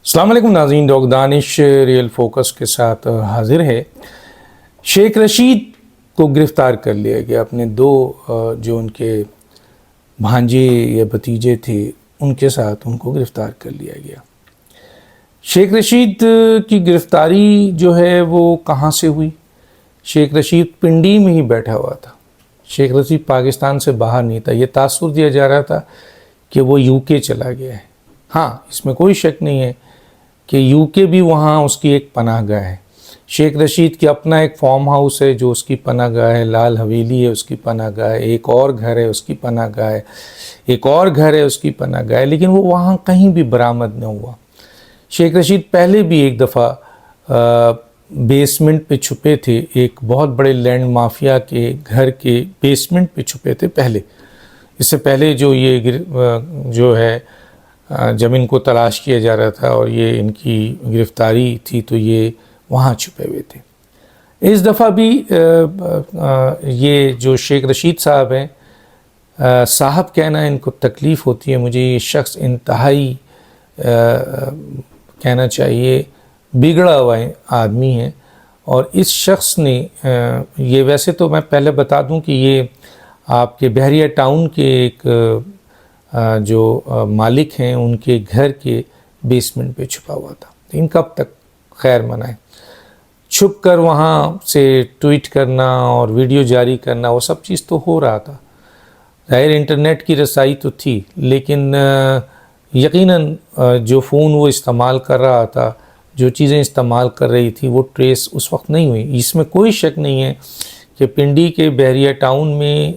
السلام علیکم ناظرین، ڈاکٹر دانش ریئل فوکس کے ساتھ حاضر ہے۔ شیخ رشید کو گرفتار کر لیا گیا، اپنے دو جو ان کے بھانجے یا بھتیجے تھے ان کے ساتھ ان کو گرفتار کر لیا گیا۔ شیخ رشید کی گرفتاری جو ہے وہ کہاں سے ہوئی؟ شیخ رشید پنڈی میں ہی بیٹھا ہوا تھا، شیخ رشید پاکستان سے باہر نہیں تھا۔ یہ تاثر دیا جا رہا تھا کہ وہ یو کے چلا گیا ہے۔ ہاں، اس میں کوئی شک نہیں ہے کہ یو کے بھی وہاں اس کی ایک پناہ گاہ ہے۔ شیخ رشید کی اپنا ایک فارم ہاؤس ہے جو اس کی پناہ گاہ ہے، لال حویلی ہے اس کی پناہ گاہ ہے، ایک اور گھر ہے اس کی پناہ گاہ ہے، ایک اور گھر ہے اس کی پناہ گاہ ہے، لیکن وہ وہاں کہیں بھی برآمد نہ ہوا۔ شیخ رشید پہلے بھی ایک دفعہ بیسمنٹ پہ چھپے تھے، ایک بہت بڑے لینڈ مافیا کے گھر کے بیسمنٹ پہ چھپے تھے پہلے، اس سے پہلے جو ہے جب ان کو تلاش کیا جا رہا تھا اور یہ ان کی گرفتاری تھی تو یہ وہاں چھپے ہوئے تھے۔ اس دفعہ بھی یہ جو شیخ رشید صاحب ہیں، صاحب کہنا ان کو تکلیف ہوتی ہے، مجھے یہ شخص انتہائی کہنا چاہیے بگڑا ہوا آدمی ہے، اور اس شخص نے یہ، ویسے تو میں پہلے بتا دوں کہ یہ آپ کے بحریہ ٹاؤن کے ایک جو مالک ہیں ان کے گھر کے بیسمنٹ پہ چھپا ہوا تھا۔ ان کب تک خیر منائے، چھپ کر وہاں سے ٹویٹ کرنا اور ویڈیو جاری کرنا، وہ سب چیز تو ہو رہا تھا، ظاہر انٹرنیٹ کی رسائی تو تھی، لیکن یقیناً جو فون وہ استعمال کر رہا تھا، جو چیزیں استعمال کر رہی تھی، وہ ٹریس اس وقت نہیں ہوئی۔ اس میں کوئی شک نہیں ہے کہ پنڈی کے بحریہ ٹاؤن میں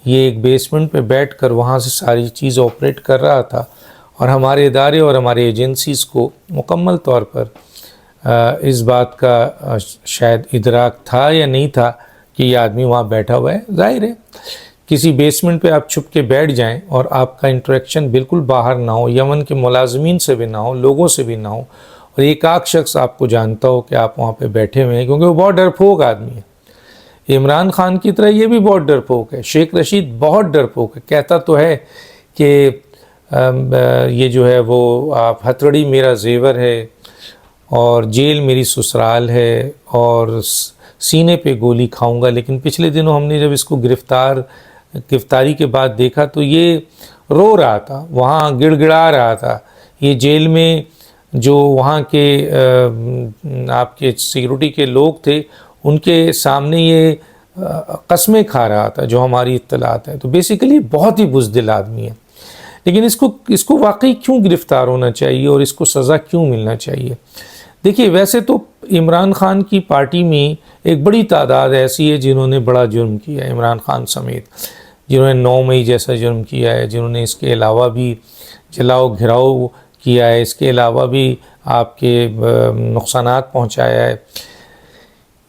یہ ایک بیسمنٹ پہ بیٹھ کر وہاں سے ساری چیز آپریٹ کر رہا تھا، اور ہمارے ادارے اور ہمارے ایجنسیز کو مکمل طور پر اس بات کا شاید ادراک تھا یا نہیں تھا کہ یہ آدمی وہاں بیٹھا ہوا ہے۔ ظاہر ہے کسی بیسمنٹ پہ آپ چھپ کے بیٹھ جائیں اور آپ کا انٹریکشن بالکل باہر نہ ہو، یمن کے ملازمین سے بھی نہ ہو، لوگوں سے بھی نہ ہو، اور ایک آدھ شخص آپ کو جانتا ہو کہ آپ وہاں پہ بیٹھے ہوئے ہیں، کیونکہ وہ بہت ڈرپوک آدمی ہے۔ عمران خان کی طرح یہ بھی بہت ڈرپوک ہے، شیخ رشید بہت ڈرپوک ہے، کہتا تو ہے کہ یہ جو ہے وہ ہتھڑی میرا زیور ہے اور جیل میری سسرال ہے اور سینے پہ گولی کھاؤں گا، لیکن پچھلے دنوں ہم نے جب اس کو گرفتاری کے بعد دیکھا تو یہ رو رہا تھا، وہاں گڑ گڑا رہا تھا۔ یہ جیل میں جو وہاں کے آپ کے سیکورٹی کے لوگ تھے ان کے سامنے یہ قسمیں کھا رہا تھا، جو ہماری اطلاعات ہیں۔ تو بیسیکلی بہت ہی بزدل آدمی ہے، لیکن اس کو واقعی کیوں گرفتار ہونا چاہیے اور اس کو سزا کیوں ملنا چاہیے؟ دیکھیے، ویسے تو عمران خان کی پارٹی میں ایک بڑی تعداد ایسی ہے جنہوں نے بڑا جرم کیا ہے، عمران خان سمیت، جنہوں نے 9 مئی جیسا جرم کیا ہے، جنہوں نے اس کے علاوہ بھی جلاؤ گھراؤ کیا ہے، اس کے علاوہ بھی آپ کے نقصانات پہنچایا ہے۔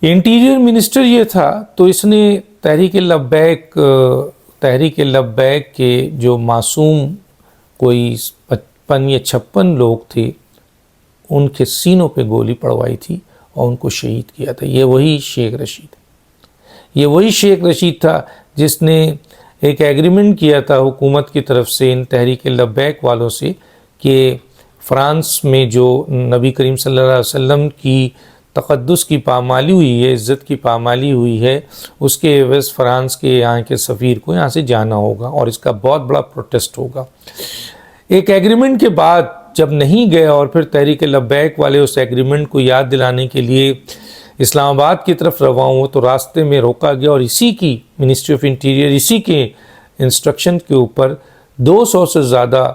انٹیریئر منسٹر یہ تھا تو اس نے تحریک لبیک کے جو معصوم کوئی 55 یا 56 لوگ تھے ان کے سینوں پہ گولی پڑوائی تھی اور ان کو شہید کیا تھا۔ یہ وہی شیخ رشید تھا جس نے ایک ایگریمنٹ کیا تھا حکومت کی طرف سے ان تحریک لبیک والوں سے کہ فرانس میں جو نبی کریم صلی اللہ علیہ وسلم کی تقدس کی پامالی ہوئی ہے، عزت کی پامالی ہوئی ہے، اس کے عوض فرانس کے یہاں کے سفیر کو یہاں سے جانا ہوگا اور اس کا بہت بڑا پروٹیسٹ ہوگا۔ ایک ایگریمنٹ کے بعد جب نہیں گئے اور پھر تحریک لبیک والے اس ایگریمنٹ کو یاد دلانے کے لیے اسلام آباد کی طرف رواں ہوئے تو راستے میں روکا گیا، اور اسی کی منسٹری آف انٹیریئر، اسی کے انسٹرکشن کے اوپر 200 سے زیادہ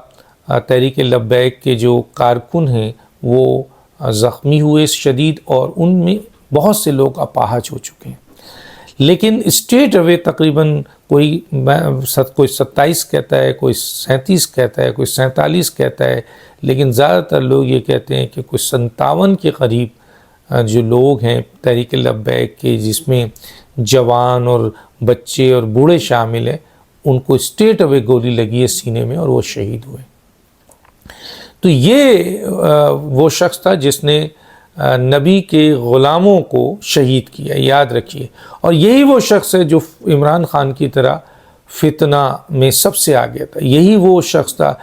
تحریک لبیک کے جو کارکن ہیں وہ زخمی ہوئے شدید، اور ان میں بہت سے لوگ اپاہج ہو چکے ہیں۔ لیکن اسٹیٹ اوے تقریباً کوئی 27 کہتا ہے، کوئی 37 کہتا ہے، کوئی 47 کہتا ہے، لیکن زیادہ تر لوگ یہ کہتے ہیں کہ کوئی 57 کے قریب جو لوگ ہیں تحریک لبیک کے، جس میں جوان اور بچے اور بوڑھے شامل ہیں، ان کو اسٹیٹ اوے گولی لگی ہے سینے میں اور وہ شہید ہوئے۔ تو یہ وہ شخص تھا جس نے نبی کے غلاموں کو شہید کیا، یاد رکھیے، اور یہی وہ شخص ہے جو عمران خان کی طرح فتنہ میں سب سے آگے تھا۔ یہی وہ شخص تھا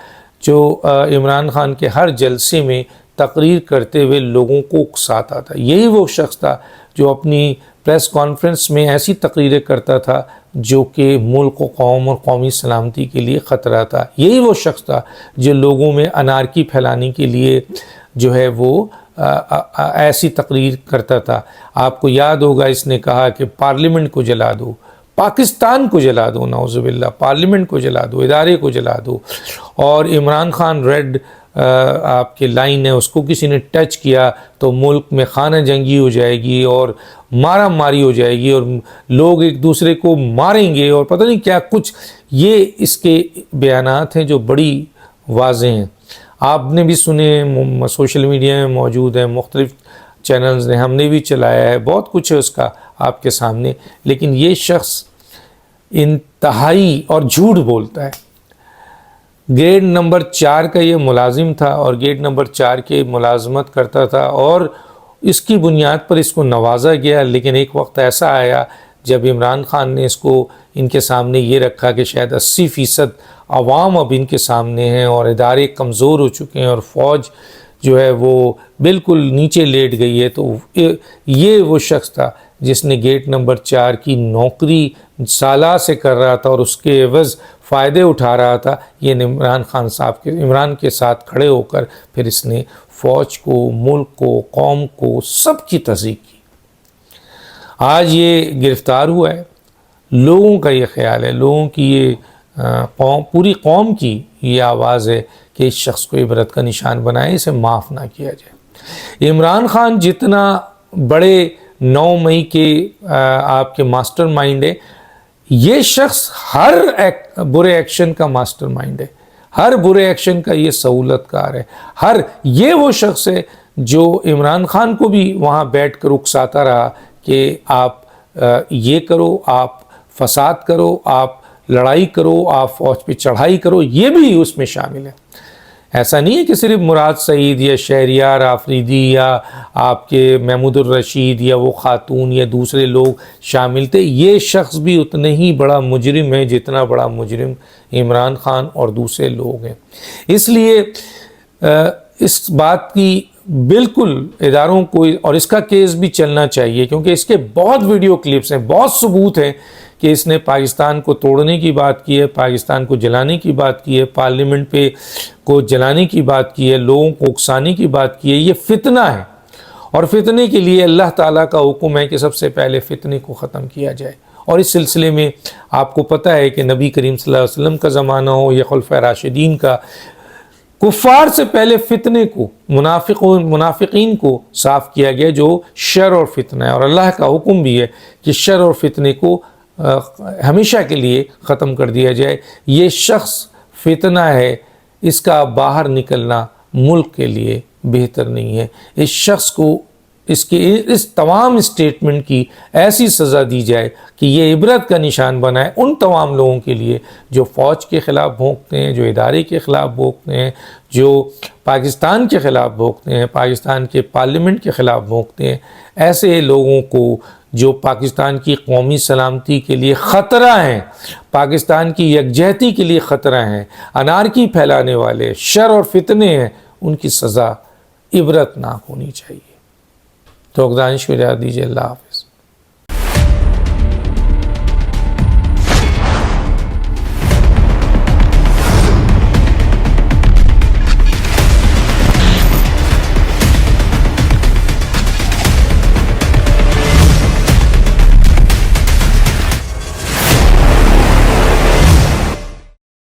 جو عمران خان کے ہر جلسے میں تقریر کرتے ہوئے لوگوں کو اکساتا تھا۔ یہی وہ شخص تھا جو اپنی پریس کانفرنس میں ایسی تقریریں کرتا تھا جو کہ ملک و قوم اور قومی سلامتی کے لیے خطرہ تھا۔ یہی وہ شخص تھا جو لوگوں میں انارکی پھیلانے کے لیے جو ہے وہ ایسی تقریر کرتا تھا۔ آپ کو یاد ہوگا اس نے کہا کہ پارلیمنٹ کو جلا دو، پاکستان کو جلا دو، نعوذ باللہ، پارلیمنٹ کو جلا دو، ادارے کو جلا دو۔ اور عمران خان ریڈ آپ کے لائن ہے، اس کو کسی نے ٹچ کیا تو ملک میں خانہ جنگی ہو جائے گی اور مارا ماری ہو جائے گی اور لوگ ایک دوسرے کو ماریں گے اور پتہ نہیں کیا کچھ۔ یہ اس کے بیانات ہیں جو بڑی واضح ہیں، آپ نے بھی سنے، سوشل میڈیا میں موجود ہیں، مختلف چینلز نے، ہم نے بھی چلایا ہے، بہت کچھ ہے اس کا آپ کے سامنے۔ لیکن یہ شخص انتہائی اور جھوٹ بولتا ہے۔ گریڈ نمبر 4 کا یہ ملازم تھا اور گریڈ نمبر 4 کے ملازمت کرتا تھا اور اس کی بنیاد پر اس کو نوازا گیا۔ لیکن ایک وقت ایسا آیا جب عمران خان نے اس کو ان کے سامنے یہ رکھا کہ شاید 80% عوام اب ان کے سامنے ہیں اور ادارے کمزور ہو چکے ہیں اور فوج جو ہے وہ بالکل نیچے لیٹ گئی ہے، تو یہ وہ شخص تھا جس نے گیٹ نمبر 4 کی نوکری سالہ سے کر رہا تھا اور اس کے عوض فائدے اٹھا رہا تھا۔ یہ عمران خان صاحب کے عمران کے ساتھ کھڑے ہو کر پھر اس نے فوج کو، ملک کو، قوم کو، سب کی تصدیق کی۔ آج یہ گرفتار ہوا ہے۔ لوگوں کا یہ خیال ہے، لوگوں کی یہ پوری قوم کی یہ آواز ہے کہ اس شخص کو عبرت کا نشان بنائے، اسے معاف نہ کیا جائے۔ عمران خان جتنا بڑے 9 مئی کے آپ کے ماسٹر مائنڈ ہے، یہ شخص ہر برے ایکشن کا ماسٹر مائنڈ ہے، ہر برے ایکشن کا یہ سہولت کار ہے۔ یہ وہ شخص ہے جو عمران خان کو بھی وہاں بیٹھ کر اکساتا رہا کہ آپ یہ کرو، آپ فساد کرو، آپ لڑائی کرو، آپ فوج پہ چڑھائی کرو، یہ بھی اس میں شامل ہے۔ ایسا نہیں ہے کہ صرف مراد سعید یا شہریار آفریدی یا آپ کے محمود الرشید یا وہ خاتون یا دوسرے لوگ شامل تھے۔ یہ شخص بھی اتنے ہی بڑا مجرم ہے جتنا بڑا مجرم عمران خان اور دوسرے لوگ ہیں۔ اس لیے اس بات کی بالکل اداروں کو اور اس کا کیس بھی چلنا چاہیے، کیونکہ اس کے بہت ویڈیو کلپس ہیں، بہت ثبوت ہیں کہ اس نے پاکستان کو توڑنے کی بات کی ہے، پاکستان کو جلانے کی بات کی ہے، پارلیمنٹ پہ کو جلانے کی بات کی ہے، لوگوں کو اکسانے کی بات کی ہے۔ یہ فتنہ ہے اور فتنے کے لیے اللہ تعالیٰ کا حکم ہے کہ سب سے پہلے فتنے کو ختم کیا جائے۔ اور اس سلسلے میں آپ کو پتہ ہے کہ نبی کریم صلی اللہ علیہ وسلم کا زمانہ ہو یا خلفائے راشدین کا، کفار سے پہلے فتنے کو، منافقین کو صاف کیا گیا جو شر اور فتنہ ہے، اور اللہ کا حکم بھی ہے کہ شر اور فتنے کو ہمیشہ کے لیے ختم کر دیا جائے۔ یہ شخص فتنہ ہے، اس کا باہر نکلنا ملک کے لیے بہتر نہیں ہے۔ اس شخص کو اس تمام اسٹیٹمنٹ کی ایسی سزا دی جائے کہ یہ عبرت کا نشان بنائے ان تمام لوگوں کے لیے جو فوج کے خلاف بھونکتے ہیں، جو ادارے کے خلاف بھونکتے ہیں، جو پاکستان کے خلاف بھونکتے ہیں، پاکستان کے پارلیمنٹ کے خلاف بھونکتے ہیں۔ ایسے لوگوں کو جو پاکستان کی قومی سلامتی کے لیے خطرہ ہیں، پاکستان کی یکجہتی کے لیے خطرہ ہیں، انارکی پھیلانے والے، شر اور فتنے ہیں، ان کی سزا عبرتناک ہونی چاہیے۔ تو دانش کو اجازت دیجیے، اللہ حافظ۔